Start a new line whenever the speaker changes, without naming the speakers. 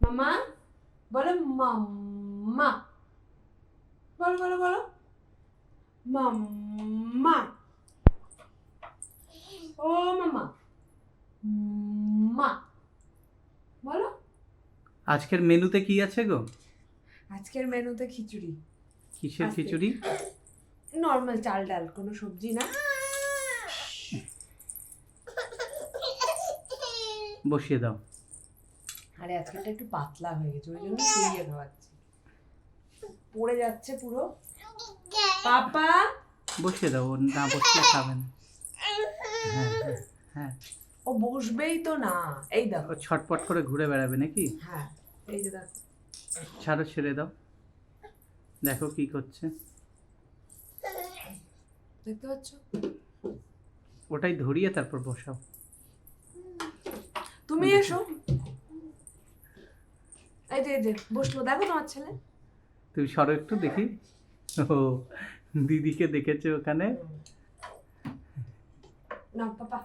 মামা বলো মাম্মা, বলো বলো বলো মাম্মা। ও মামা মা বলো।
আজকের মেনুতে কি আছে গো?
আজকের মেনুতে খিচুড়ি।
কিসের খিচুড়ি?
নর্মাল চাল ডাল, কোনো সবজি না।
বসিয়ে দাও।
আরে আজকেরটা একটু পাতলা হয়ে গেছে, ওই জন্য শুইয়ে খাওয়াচ্ছি। পড়ে যাচ্ছে পুরো। পাপা
বসিয়ে দাও, ও না বসলে খাবে না। হ্যাঁ হ্যাঁ হ্যাঁ।
ও বসবেই তো না, এই
ও
দেখো।
ছটপট করে ঘুরে বেড়াবে নাকি?
হ্যাঁ এই যে দেখো।
ছাড়ো, ছেড়ে দাও, দেখো কি করছে।
দেখতে পাচ্ছ?
ওটাই ধরিয়ে তারপর বসাও।
তুমি এসো। এই যে বসলো, দেখো তোমার ছেলে।
তুমি সরো একটু দেখি। ও দিদিকে দেখেছে ওখানে।
না পাপা।